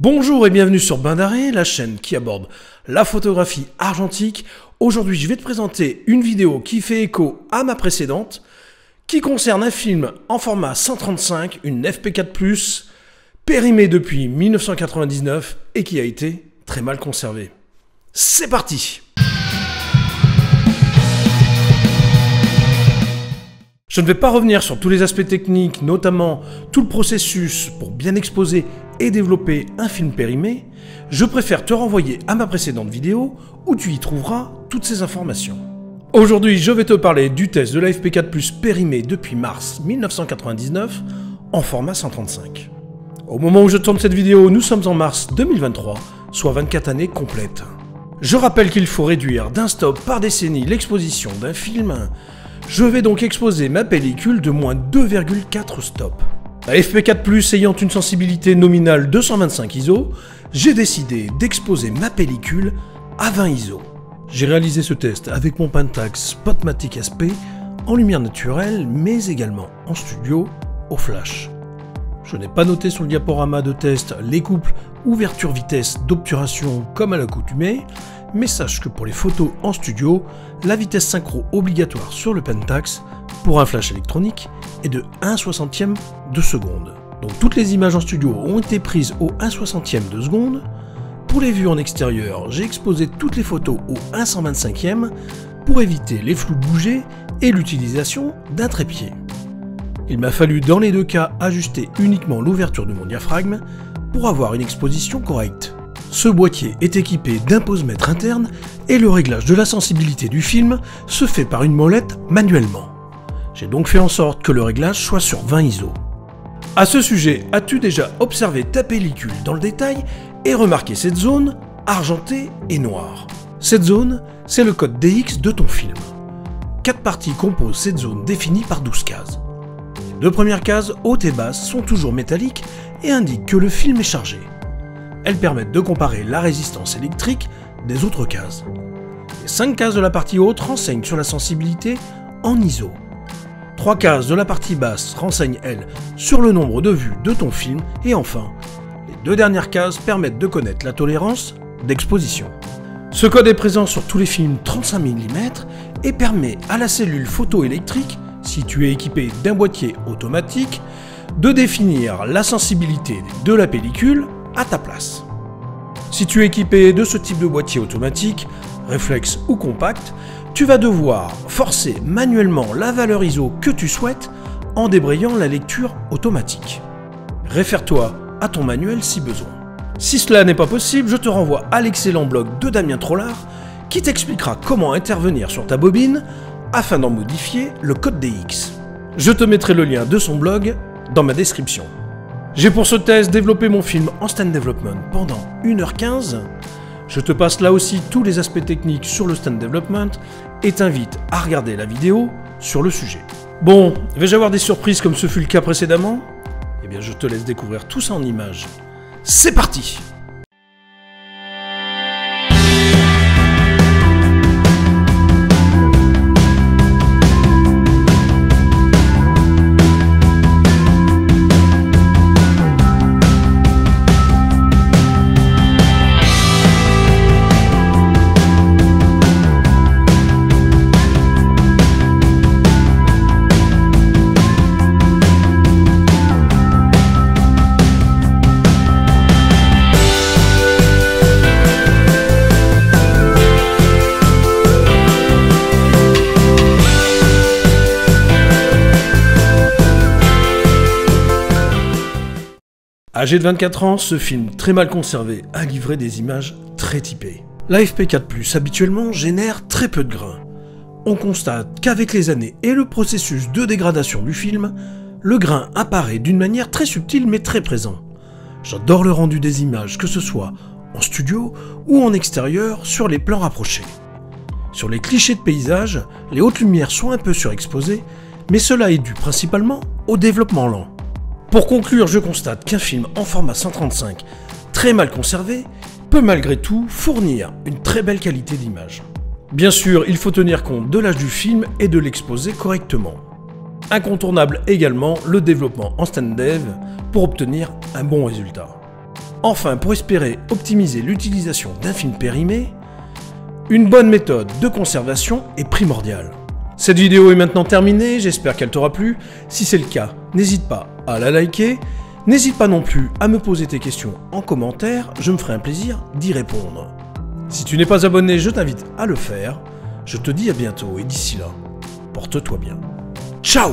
Bonjour et bienvenue sur Bain d'Arrêt, la chaîne qui aborde la photographie argentique. Aujourd'hui, je vais te présenter une vidéo qui fait écho à ma précédente, qui concerne un film en format 135, une FP4+, périmé depuis 1999 et qui a été très mal conservé. C'est parti! Je ne vais pas revenir sur tous les aspects techniques, notamment tout le processus pour bien exposer et développer un film périmé. Je préfère te renvoyer à ma précédente vidéo où tu y trouveras toutes ces informations. Aujourd'hui, je vais te parler du test de la FP4+ périmé depuis mars 1999 en format 135. Au moment où je tourne cette vidéo, nous sommes en mars 2023, soit 24 années complètes. Je rappelle qu'il faut réduire d'un stop par décennie l'exposition d'un film. Je vais donc exposer ma pellicule de moins 2,4 stops. La FP4+, ayant une sensibilité nominale 225 ISO, j'ai décidé d'exposer ma pellicule à 20 ISO. J'ai réalisé ce test avec mon Pentax Spotmatic SP en lumière naturelle, mais également en studio au flash. Je n'ai pas noté sur le diaporama de test les couples ouverture-vitesse d'obturation comme à l'accoutumée, mais sache que pour les photos en studio, la vitesse synchro obligatoire sur le Pentax pour un flash électronique est de 1/60e de seconde. Donc toutes les images en studio ont été prises au 1/60e de seconde. Pour les vues en extérieur, j'ai exposé toutes les photos au 1/125e pour éviter les flous de bouger et l'utilisation d'un trépied. Il m'a fallu dans les deux cas ajuster uniquement l'ouverture de mon diaphragme pour avoir une exposition correcte. Ce boîtier est équipé d'un pose-mètre interne et le réglage de la sensibilité du film se fait par une molette manuellement. J'ai donc fait en sorte que le réglage soit sur 20 ISO. À ce sujet, as-tu déjà observé ta pellicule dans le détail et remarqué cette zone argentée et noire? Cette zone, c'est le code DX de ton film. 4 parties composent cette zone définie par 12 cases. Les 2 premières cases, haute et basse, sont toujours métalliques et indiquent que le film est chargé. Elles permettent de comparer la résistance électrique des autres cases. Les 5 cases de la partie haute renseignent sur la sensibilité en ISO. 3 cases de la partie basse renseignent, elles, sur le nombre de vues de ton film. Et enfin, les 2 dernières cases permettent de connaître la tolérance d'exposition. Ce code est présent sur tous les films 35 mm et permet à la cellule photoélectrique, si tu es équipé d'un boîtier automatique, de définir la sensibilité de la pellicule à ta place. Si tu es équipé de ce type de boîtier automatique, réflexe ou compact, tu vas devoir forcer manuellement la valeur ISO que tu souhaites en débrayant la lecture automatique. Réfère-toi à ton manuel si besoin. Si cela n'est pas possible, je te renvoie à l'excellent blog de Damien Trollard qui t'expliquera comment intervenir sur ta bobine afin d'en modifier le code DX. Je te mettrai le lien de son blog dans ma description. J'ai pour ce test développé mon film en stand development pendant 1h15. Je te passe là aussi tous les aspects techniques sur le stand development et t'invite à regarder la vidéo sur le sujet. Bon, vais-je avoir des surprises comme ce fut le cas précédemment? Eh bien je te laisse découvrir tout ça en images. C'est parti! Âgé de 24 ans, ce film très mal conservé a livré des images très typées. La FP4+, habituellement, génère très peu de grains. On constate qu'avec les années et le processus de dégradation du film, le grain apparaît d'une manière très subtile mais très présent. J'adore le rendu des images, que ce soit en studio ou en extérieur sur les plans rapprochés. Sur les clichés de paysage, les hautes lumières sont un peu surexposées, mais cela est dû principalement au développement lent. Pour conclure, je constate qu'un film en format 135, très mal conservé, peut malgré tout fournir une très belle qualité d'image. Bien sûr, il faut tenir compte de l'âge du film et de l'exposer correctement. Incontournable également le développement en stand dev pour obtenir un bon résultat. Enfin, pour espérer optimiser l'utilisation d'un film périmé, une bonne méthode de conservation est primordiale. Cette vidéo est maintenant terminée, j'espère qu'elle t'aura plu. Si c'est le cas, n'hésite pas à la liker. N'hésite pas non plus à me poser tes questions en commentaire, je me ferai un plaisir d'y répondre. Si tu n'es pas abonné, je t'invite à le faire. Je te dis à bientôt et d'ici là, porte-toi bien. Ciao!